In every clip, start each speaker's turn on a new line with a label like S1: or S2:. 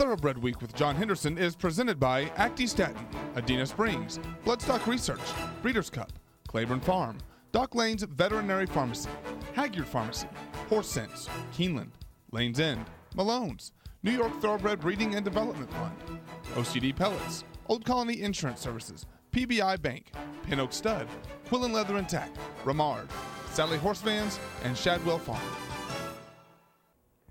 S1: Thoroughbred Week with John Henderson is presented by Actistatin, Adena Springs, Bloodstock Research, Breeders' Cup, Claiborne Farm, Dock Lane's Veterinary Pharmacy, Hagyard Pharmacy, Horse Sense, Keeneland, Lane's End, Malone's, New York Thoroughbred Breeding and Development Fund, OCD Pellets, Old Colony Insurance Services, PBI Bank, Pin Oak Stud, Quillen Leather and Tack, Ramard, Sally Horse Vans, and Shadwell Farm.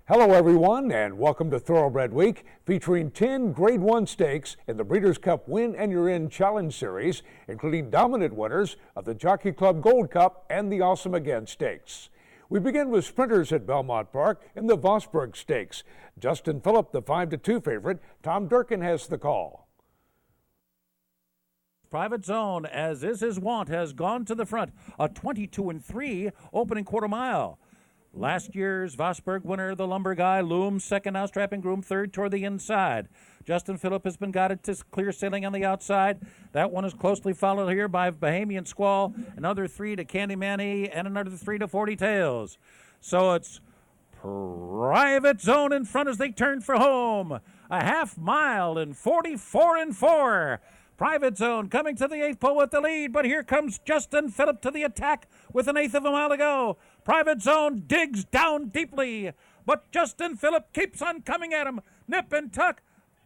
S2: Hello everyone and welcome to Thoroughbred Week, featuring 10 Grade 1 stakes in the Breeders' Cup Win and You're In Challenge Series, including dominant winners of the Jockey Club Gold Cup and the Awesome Again Stakes. We begin with sprinters at Belmont Park in the Vosburg Stakes. Justin Phillip, the 5-2 favorite. Tom Durkin has the call.
S3: Private Zone, as is his wont, has gone to the front. A 22-3 opening quarter mile. Last year's Vosburg winner, the Lumber Guy, looms second, now strapping groom third toward the inside. Justin Phillip has been guided to clear sailing on the outside. That one is closely followed here by Bahamian Squall, another 3 to Candy Manny, and another 3 to 40 Tails. So it's Private Zone in front as they turn for home. A half mile in 44-4. Private Zone coming to the 8th pole with the lead, but here comes Justin Phillip to the attack with an 1/8 of a mile to go. Private Zone digs down deeply, but Justin Phillip keeps on coming at him. Nip and tuck,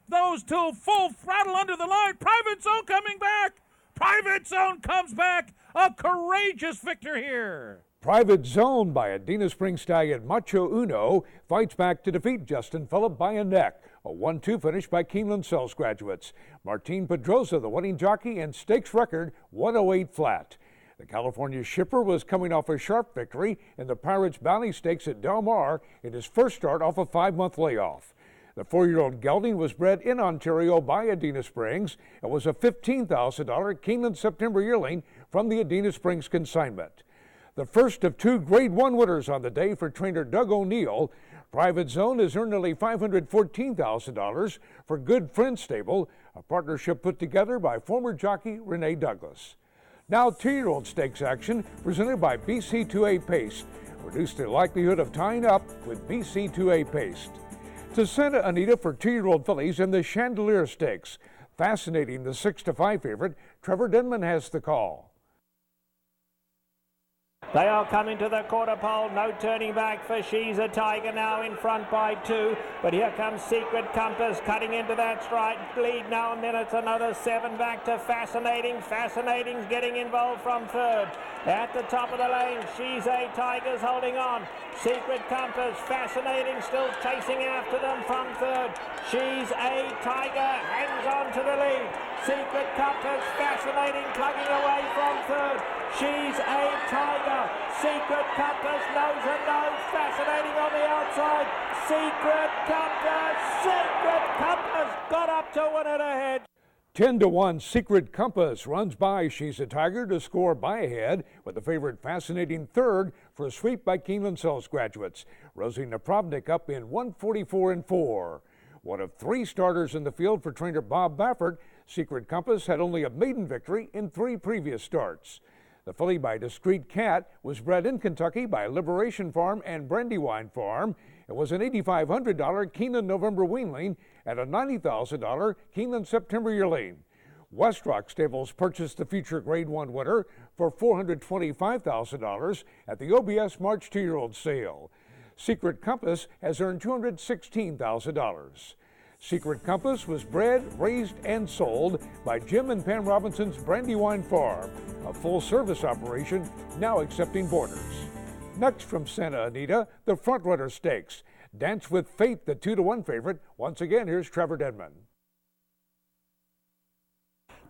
S3: those two full throttle under the line. Private Zone coming back. Private Zone comes back. A courageous victor here.
S2: Private Zone by Adena Springs stallion Macho Uno fights back to defeat Justin Phillip by a neck. A 1-2 finish by Keeneland Cells graduates. Martin Pedrosa, the winning jockey, and stakes record 108 flat. The California shipper was coming off a sharp victory in the Pirates Bounty Stakes at Del Mar in his first start off a 5-month layoff. The 4-year-old gelding was bred in Ontario by Adena Springs and was a $15,000 Keeneland September yearling from the Adena Springs consignment. The first of 2 Grade 1 winners on the day for trainer Doug O'Neill. Private Zone has earned nearly $514,000 for Good Friends Stable, a partnership put together by former jockey Renee Douglas. Now 2-year-old stakes action presented by BC2A Paste. Reduce the likelihood of tying up with BC2A Paste. To Santa Anita for 2-year-old fillies in the Chandelier Stakes. Fascinating, the 6-5 favorite. Trevor Denman has the call.
S4: They are coming to the quarter pole, no turning back for She's a Tiger now in front by 2. But here comes Secret Compass cutting into that stride lead now, and then it's another 7 back to Fascinating. Fascinating's getting involved from third. At the top of the lane, She's a Tiger's holding on. Secret Compass, Fascinating still chasing after them from third. She's a Tiger hangs on to the lead. Secret Compass, Fascinating plugging away from third. She's a Tiger. Secret Compass, nose and nose. Fascinating on the outside. Secret Compass got up to win it ahead.
S2: 10-1 Secret Compass runs by She's a Tiger to score by ahead, with the favorite Fascinating third for a sweep by Keeneland Cells graduates. Rosie Napravnik up in 144-4. One of 3 starters in the field for trainer Bob Baffert, Secret Compass had only a maiden victory in 3 previous starts. The filly by Discreet Cat was bred in Kentucky by Liberation Farm and Brandywine Farm. It was an $8,500 Keeneland November weanling and a $90,000 Keeneland September yearling. Westrock Stables purchased the future Grade 1 winner for $425,000 at the OBS March 2-year-old sale. Secret Compass has earned $216,000. Secret Compass was bred, raised, and sold by Jim and Pam Robinson's Brandywine Farm, a full-service operation now accepting boarders. Next from Santa Anita, the Frontrunner Stakes. Dance with Fate, the 2-1 favorite. Once again, here's Trevor Denman.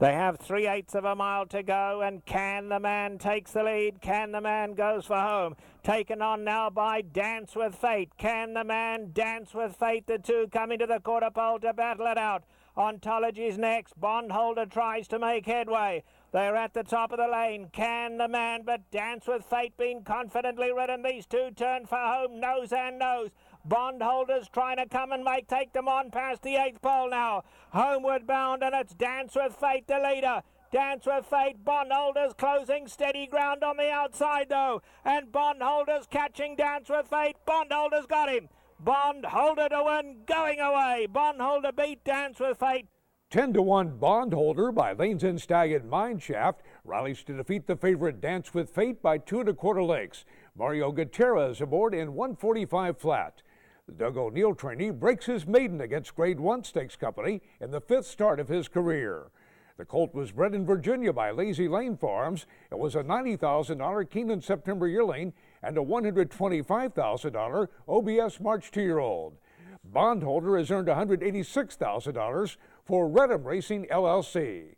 S4: They have 3/8 of a mile to go, and Can the Man takes the lead. Can the Man goes for home. Taken on now by Dance with Fate. Can the Man, Dance with Fate, the 2 coming to the quarter pole to battle it out. Ontology's next. Bondholder tries to make headway. They're at the top of the lane. Can the Man, but Dance with Fate being confidently ridden. These 2 turn for home, nose and nose. Bondholders trying to come and take them on past the 8th pole now. Homeward bound, and it's Dance with Fate, the leader. Dance with Fate, Bondholders closing steady ground on the outside though. And Bondholders catching Dance with Fate. Bondholders got him. Bondholder to win, going away. Bondholder beat Dance with Fate.
S2: 10-1 Bondholder by Lanes End Stallion Mineshaft rallies to defeat the favorite Dance with Fate by 2 1/4 lengths. Mario Gutierrez aboard in 145 flat. The Doug O'Neill trainee breaks his maiden against Grade 1 Stakes Company in the 5th start of his career. The colt was bred in Virginia by Lazy Lane Farms. It was a $90,000 Keeneland September yearling and a $125,000 OBS March 2-year-old. Bondholder has earned $186,000 for Redham Racing LLC.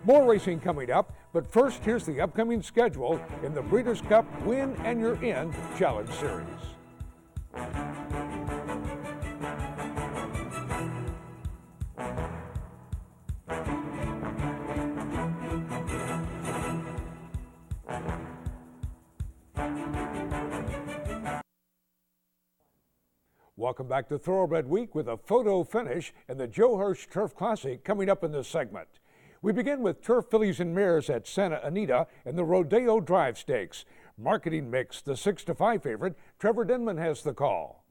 S2: More racing coming up, but first here's the upcoming schedule in the Breeders' Cup Win and You're In Challenge Series. Welcome back to Thoroughbred Week with a photo finish in the Joe Hirsch Turf Classic coming up in this segment. We begin with turf fillies and mares at Santa Anita in the Rodeo Drive Stakes. Marketing Mix, the 6-5 favorite. Trevor Denman has the call.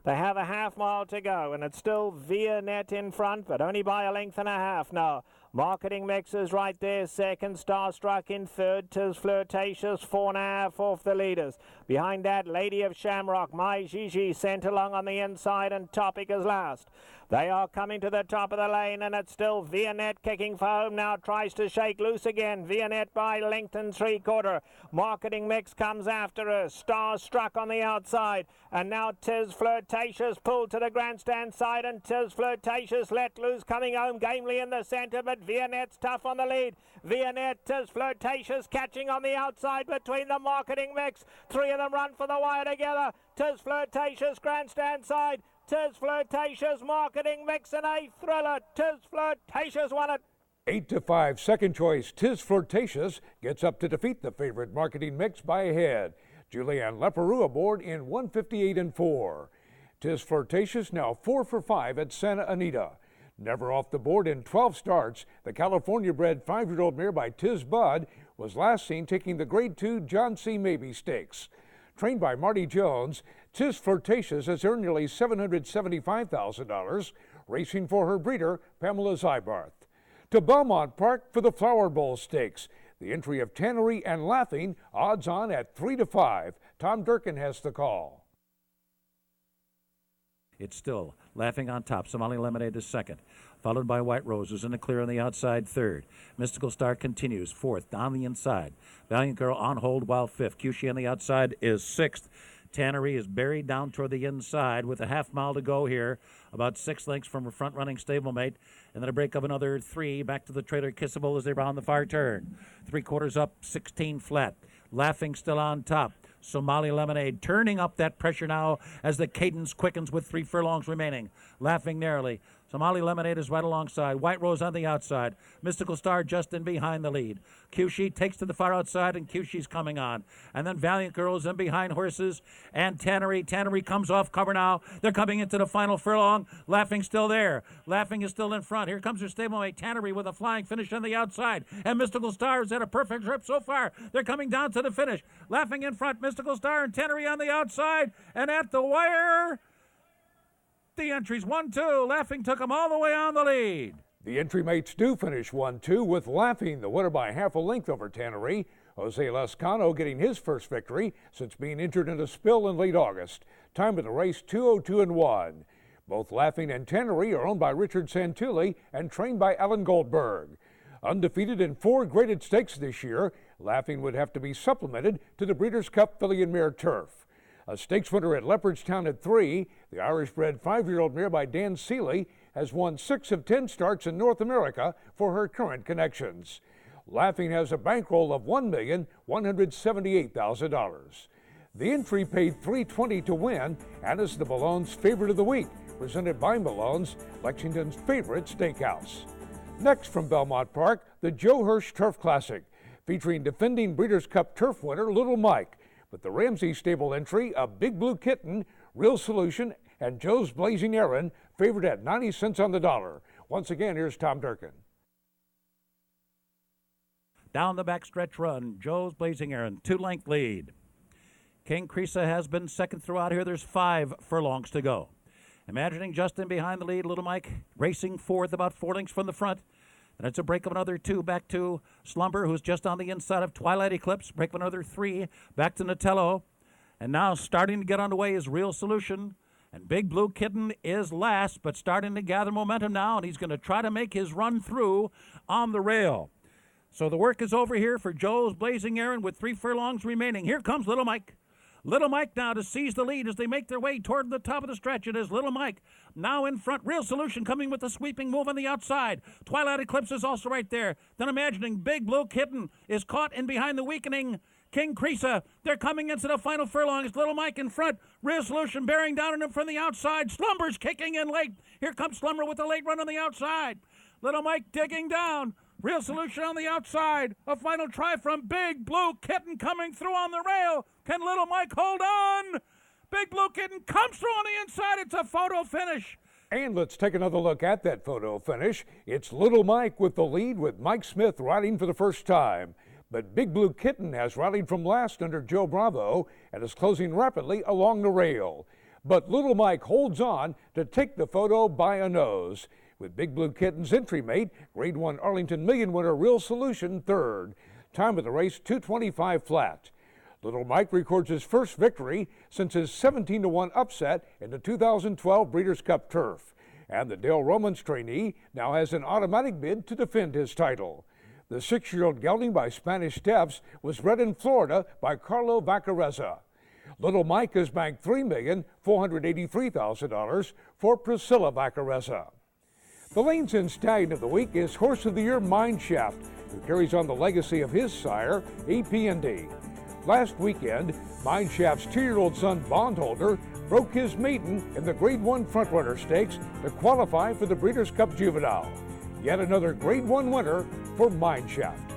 S4: They have a half mile to go, and it's still Vianet in front, but only by a length and a half now. Marketing Mix is right there, second. Starstruck in third. Tis Flirtatious, 4.5 off the leaders. Behind that, Lady of Shamrock, My Gigi sent along on the inside, and Topic is last. They are coming to the top of the lane, and it's still Vianet kicking for home now, tries to shake loose again. Vianet by length and 3/4. Marketing Mix comes after her. Starstruck on the outside, and now Tis Flirtatious pulled to the grandstand side, and Tis Flirtatious let loose, coming home gamely in the centre, but Vianet's tough on the lead. Vianet, Tis Flirtatious catching on the outside between the Marketing Mix. 3 of them run for the wire together. Tis Flirtatious grandstand side. Tis Flirtatious, Marketing Mix, and a thriller. Tis Flirtatious won it.
S2: 8-5 second choice. Tis Flirtatious gets up to defeat the favorite Marketing Mix by a head. Julianne Leperoux aboard in 158 4. Tis Flirtatious now 4 for 5 at Santa Anita. Never off the board in 12 starts, the California-bred 5-year-old mare by Tiz Bud was last seen taking the Grade 2 John C. Mabie Stakes. Trained by Marty Jones, Tis Flirtatious has earned nearly $775,000, racing for her breeder, Pamela Zybarth. To Belmont Park for the Flower Bowl Stakes. The entry of Tannery and Laughing, odds on at 3-5. Tom Durkin has the call.
S3: It's still Laughing on top. Somali Lemonade is second, followed by White Roses in the clear on the outside third. Mystical Star continues fourth down the inside. Valiant Girl on hold while fifth. Cushi on the outside is sixth. Tannery is buried down toward the inside with a half mile to go here, about 6 lengths from her front-running stablemate, and then a break of another 3 back to the trailer Kissable as they're on the far turn. 3/4 up, 16 flat. Laughing still on top. Somali Lemonade turning up that pressure now as the cadence quickens with 3 furlongs remaining. Laughing narrowly. Somali Lemonade is right alongside. White Rose on the outside. Mystical Star just in behind the lead. Cushi takes to the far outside, and Cushi's coming on. And then Valiant Girls in behind Horses and Tannery. Tannery comes off cover now. They're coming into the final furlong. Laughing still there. Laughing is still in front. Here comes her stablemate Tannery with a flying finish on the outside. And Mystical Star is at a perfect trip so far. They're coming down to the finish. Laughing in front. Mystical Star and Tannery on the outside. And at the wire, the entries 1-2. Laughing took them all the way on the lead.
S2: The entry mates do finish 1-2 with Laughing, the winner by half a length over Tannery. Jose Lescano getting his first victory since being injured in a spill in late August. Time of the race 2:02:1. Both Laughing and Tannery are owned by Richard Santulli and trained by Alan Goldberg. Undefeated in 4 graded stakes this year, Laughing would have to be supplemented to the Breeders' Cup Filly and Mare Turf. A stakes winner at Leopardstown at 3, the Irish-bred 5-year-old mare by Dan Seeley has won 6 of 10 starts in North America for her current connections. Laughing has a bankroll of $1,178,000. The entry paid $320 to win and is the Malone's favorite of the week, presented by Malone's, Lexington's favorite steakhouse. Next from Belmont Park, the Joe Hirsch Turf Classic, featuring defending Breeders' Cup Turf winner Little Mike. With the Ramsey stable entry, a Big Blue Kitten, Real Solution, and Joe's Blazing Aaron, favored at 90 cents on the dollar. Once again, here's Tom Durkin.
S3: Down the backstretch run, Joe's Blazing Aaron, 2-length lead. King Creasa has been second throughout here. There's 5 furlongs to go. Imagining Justin behind the lead, Little Mike racing fourth, about 4 lengths from the front. And it's a break of another 2 back to Slumber, who's just on the inside of Twilight Eclipse. Break of another 3 back to Natello. And now starting to get underway is Real Solution. And Big Blue Kitten is last, but starting to gather momentum now, and he's going to try to make his run through on the rail. So the work is over here for Joe's Blazing Aaron with 3 furlongs remaining. Here comes Little Mike. Little Mike now to seize the lead as they make their way toward the top of the stretch. It is Little Mike now in front. Real Solution coming with a sweeping move on the outside. Twilight Eclipse is also right there. Then Imagining Big Blue Kitten is caught in behind the weakening King Creasa. They're coming into the final furlong. It's Little Mike in front. Real Solution bearing down on him from the outside. Slumber's kicking in late. Here comes Slumber with a late run on the outside. Little Mike digging down. Real Solution on the outside. A final try from Big Blue Kitten coming through on the rail. Can Little Mike hold on? Big Blue Kitten comes through on the inside. It's a photo finish.
S2: And let's take another look at that photo finish. It's Little Mike with the lead, with Mike Smith riding for the first time. But Big Blue Kitten has rallied from last under Joe Bravo and is closing rapidly along the rail. But Little Mike holds on to take the photo by a nose, with Big Blue Kitten's entry mate, Grade 1 Arlington Million winner Real Solution third. Time of the race, 2:25 flat. Little Mike records his first victory since his 17-1 upset in the 2012 Breeders' Cup Turf. And the Dale Romans trainee now has an automatic bid to defend his title. The 6-year-old gelding by Spanish Steps was bred in Florida by Carlo Vaccarezza. Little Mike has banked $3,483,000 for Priscilla Vaccarezza. The Lanes and Stallion of the Week is Horse of the Year Mineshaft, who carries on the legacy of his sire, AP&D. Last weekend, Mineshaft's 2-year-old son, Bondholder, broke his maiden in the Grade 1 Frontrunner Stakes to qualify for the Breeders' Cup Juvenile. Yet another Grade 1 winner for Mineshaft.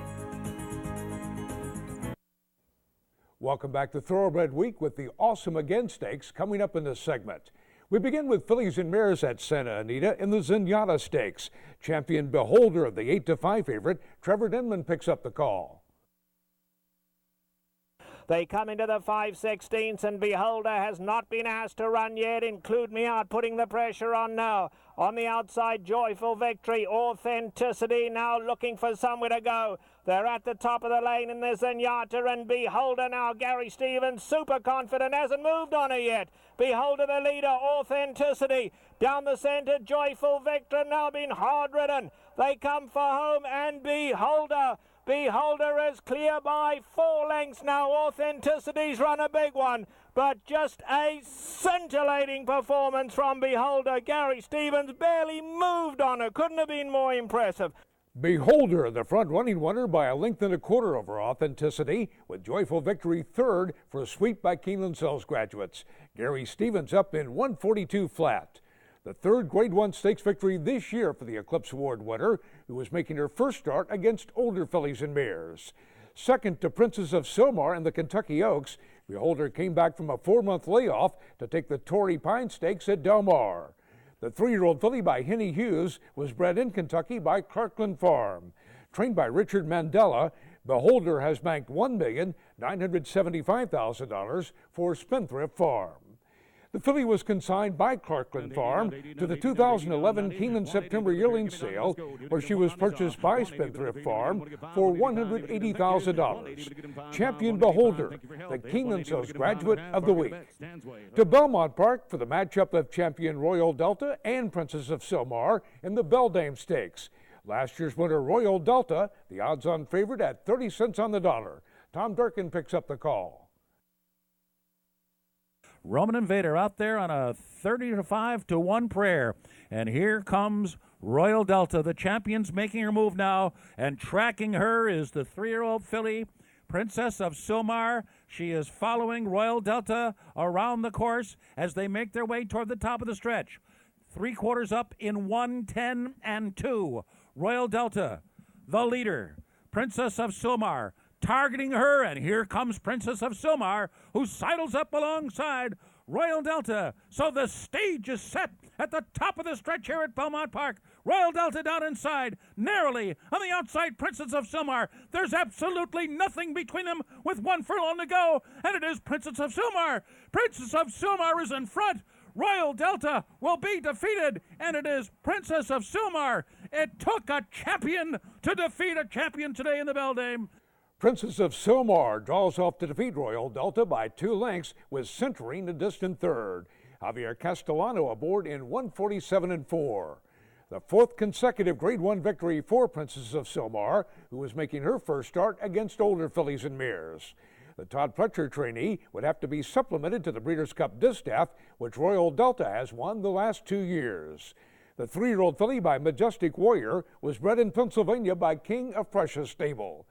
S2: Welcome back to Thoroughbred Week with the Awesome Again Stakes coming up in this segment. We begin with fillies and mares at Santa Anita in the Zenyatta Stakes. Champion Beholder of the 8-5 favorite, Trevor Denman, picks up the call.
S4: They come into the 5/16ths, and Beholder has not been asked to run yet. Include Me Out, putting the pressure on now. On the outside, Joyful Victory, Authenticity now looking for somewhere to go. They're at the top of the lane in the Zenyatta, and Beholder now, Gary Stevens, super confident, hasn't moved on her yet. Beholder the leader, Authenticity. Down the centre, Joyful Victory now been hard ridden. They come for home, and Beholder is clear by 4 lengths now. Authenticity's run a big one, but just a scintillating performance from Beholder. Gary Stevens barely moved on her. Couldn't have been more impressive.
S2: Beholder, the front-running winner by a length and a quarter over Authenticity, with Joyful Victory third for a sweep by Keeneland Sales graduates. Gary Stevens up in 142 flat. The third Grade 1 Stakes victory this year for the Eclipse Award winner, who was making her first start against older fillies and mares. Second to Princess of Silmar in the Kentucky Oaks, Beholder came back from a 4-month layoff to take the Torrey Pine Stakes at Del Mar. The 3-year-old filly by Henny Hughes was bred in Kentucky by Clarkland Farm. Trained by Richard Mandela, Beholder has banked $1,975,000 for Spendthrift Farm. The filly was consigned by Clarkland Farm to the 2011 Keeneland September yearling sale, where she was purchased by Spendthrift Farm for $180,000. Champion Beholder, the Keeneland Sales Graduate of the Week. To Belmont Park for the matchup of champion Royal Delta and Princess of Silmar in the Beldame Stakes. Last year's winner Royal Delta, the odds-on favorite at 30 cents on the dollar. Tom Durkin picks up the call.
S3: Roman Invader out there on a 30-5-1 prayer. And here comes Royal Delta. The champion's making her move now, and tracking her is the 3-year-old filly, Princess of Silmar. She is following Royal Delta around the course as they make their way toward the top of the stretch. 3/4 up in 1:10-2. Royal Delta, the leader. Princess of Silmar targeting her, and here comes Princess of Silmar, who sidles up alongside Royal Delta. So the stage is set at the top of the stretch here at Belmont Park. Royal Delta down inside, narrowly on the outside, Princess of Silmar. There's absolutely nothing between them with 1 furlong to go, and it is Princess of Silmar. Princess of Silmar is in front. Royal Delta will be defeated, and it is Princess of Silmar. It took a champion to defeat a champion today in the Beldame.
S2: Princess of Silmar draws off to defeat Royal Delta by 2 lengths, with Centering a distant third. Javier Castellano aboard in 147-4. The 4th consecutive Grade 1 victory for Princess of Silmar, who is making her first start against older fillies and mares. The Todd Pletcher trainee would have to be supplemented to the Breeders' Cup Distaff, which Royal Delta has won the last 2 years. The 3-year-old filly by Majestic Warrior was bred in Pennsylvania by King of Prussia Stable.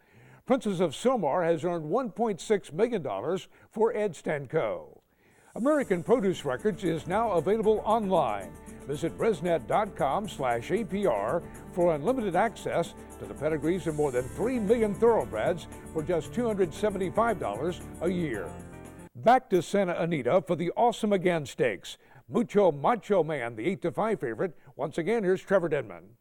S2: Princess of Silmar has earned $1.6 million for Ed Stanco. American Produce Records is now available online. Visit resnet.com/APR for unlimited access to the pedigrees of more than 3 million thoroughbreds for just $275 a year. Back to Santa Anita for the Awesome Again Stakes. Mucho Macho Man, the 8-5 favorite. Once again, here's Trevor Denman.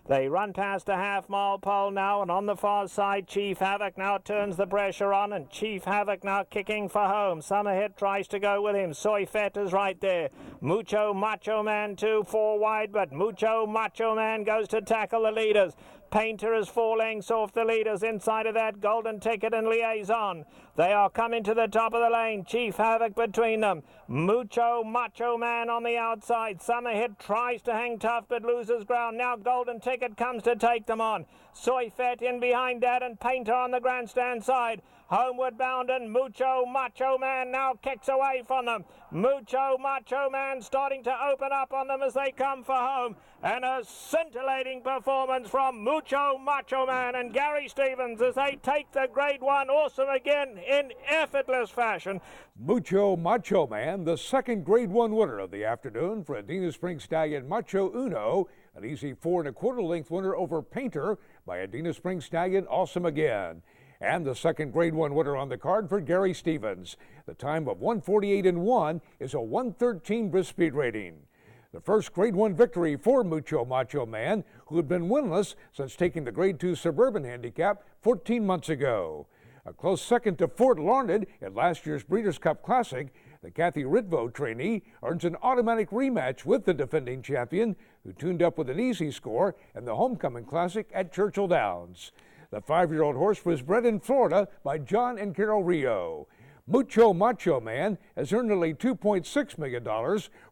S4: They run past a half-mile pole now, and on the far side, Chief Havoc now turns the pressure on, and Chief Havoc now kicking for home. Summerhead tries to go with him. Soy Fett is right there. Mucho Macho Man 2, 4 wide, but Mucho Macho Man goes to tackle the leaders. Painter is 4 lengths off the leaders. Inside of that, Golden Ticket and Liaison. They are coming to the top of the lane. Chief Havoc between them. Mucho Macho Man on the outside. Summerhead tries to hang tough but loses ground. Now Golden Ticket comes to take them on. Soy Fett in behind that, and Painter on the grandstand side. Homeward bound, and Mucho Macho Man now kicks away from them. Mucho Macho Man starting to open up on them as they come for home. And a scintillating performance from Mucho Macho Man and Gary Stevens as they take the Grade 1 Awesome Again in effortless fashion.
S2: Mucho Macho Man, the 2nd Grade 1 winner of the afternoon for Adena Springs Stallion Macho Uno, an easy 4 1/4 length winner over Painter by Adena Springs Stallion Awesome Again. And the 2nd Grade 1 winner on the card for Gary Stevens. The time of 1:48-1 is a 1:13 brisk speed rating. The first Grade 1 victory for Mucho Macho Man, who had been winless since taking the Grade 2 Suburban Handicap 14 months ago. A close second to Fort Larned at last year's Breeders' Cup Classic, the Kathy Ritvo trainee earns an automatic rematch with the defending champion, who tuned up with an easy score in the Homecoming Classic at Churchill Downs. The 5-year-old horse was bred in Florida by John and Carol Rio. Mucho Macho Man has earned nearly $2.6 million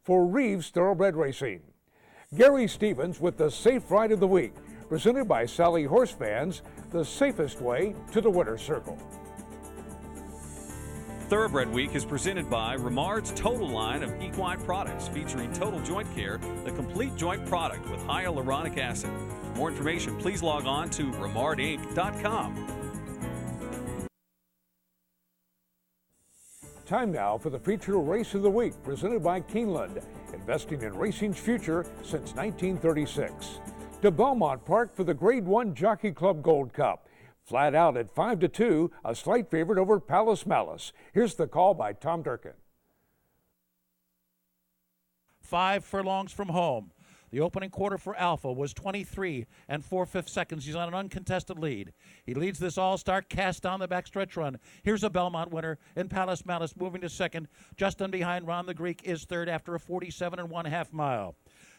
S2: for Reeves Thoroughbred Racing. Gary Stevens with the Safe Ride of the Week, presented by Sally Horse Fans, the safest way to the winner's circle.
S5: Thoroughbred Week is presented by Remard's Total line of equine products, featuring total joint care, the complete joint product with hyaluronic acid. For more information, please log on to remardinc.com.
S2: Time now for the feature race of the week, presented by Keeneland, investing in racing's future since 1936. To Belmont Park for the Grade 1 Jockey Club Gold Cup. Flat out at 5-2, a slight favorite over Palace Malice. Here's the call by Tom Durkin.
S3: 5 furlongs from home. The opening quarter for Alpha was 23 and 4/5 seconds. He's on an uncontested lead. He leads this all-star cast down the backstretch run. Here's a Belmont winner in Palace Malice moving to second. Just in behind, Ron the Greek is third after a 47 1/2 mile.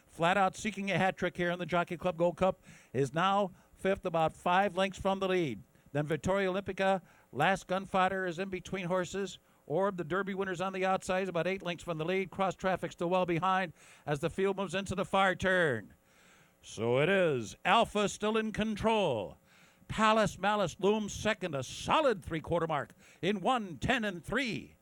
S3: Flat Out seeking a hat trick here in the Jockey Club Gold Cup is now fifth, about 5 lengths from the lead. Then Vittoria Olympica, Last Gunfighter is in between horses. Orb, the Derby winner's on the outside, is about 8 lengths from the lead. Cross Traffic still well behind as the field moves into the far turn. So it is Alpha still in control. Palace Malice looms second, a solid 3/4 mark in 1:10-3.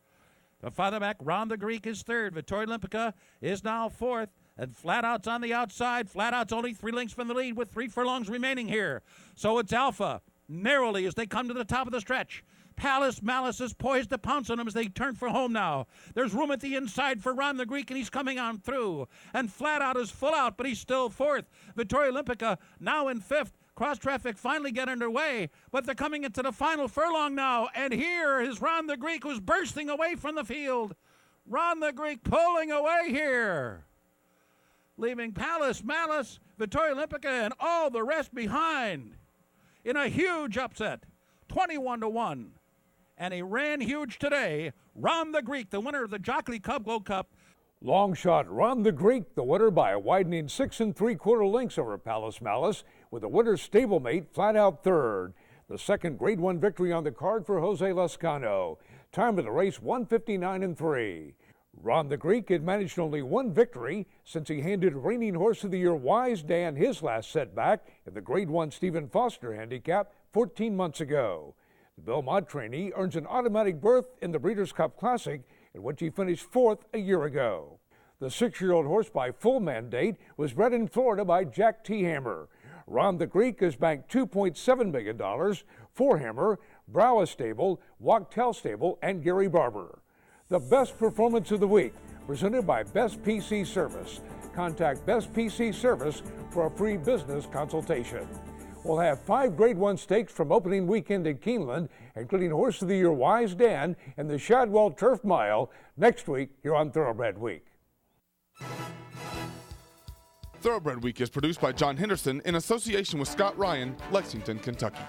S3: The farther back, Ron the Greek is third. Vittoria Olympica is now fourth. And Flat Out's on the outside. Flat Out's only 3 lengths from the lead with 3 furlongs remaining here. So it's Alpha narrowly as they come to the top of the stretch. Palace Malice is poised to pounce on them as they turn for home now. There's room at the inside for Ron the Greek, and he's coming on through. And Flat Out is full out, but he's still fourth. Vittoria Olympica now in fifth. Cross Traffic finally get underway, but they're coming into the final furlong now. And here is Ron the Greek, who's bursting away from the field. Ron the Greek pulling away here.
S6: leaving Palace, Malice, Vittoria Olympica, and all the rest behind in a huge upset, 21-1. And he ran huge today. Ron the Greek, the winner of the Jockey Club Gold Cup.
S2: Long shot Ron the Greek, the winner by a widening 6 3/4 lengths over Palace Malice, with the winner's stablemate flat out third. The second Grade 1 victory on the card for Jose Lascano. Time of the race 1:59 3. Ron the Greek had managed only one victory since he handed reigning Horse of the Year Wise Dan his last setback in the Grade 1 Stephen Foster handicap 14 months ago. The Belmont trainee earns an automatic berth in the Breeders' Cup Classic, in which he finished fourth a year ago. The 6-year-old horse by full mandate was bred in Florida by Jack T. Hammer. Ron the Greek has banked $2.7 million for Hammer, Brow Stable, Wachtel Stable, and Gary Barber. The best performance of the week, presented by Best PC Service. Contact Best PC Service for a free business consultation. We'll have 5 Grade 1 stakes from opening weekend in Keeneland, including Horse of the Year Wise Dan and the Shadwell Turf Mile next week here on Thoroughbred Week.
S1: Thoroughbred Week is produced by John Henderson in association with Scott Ryan, Lexington, Kentucky.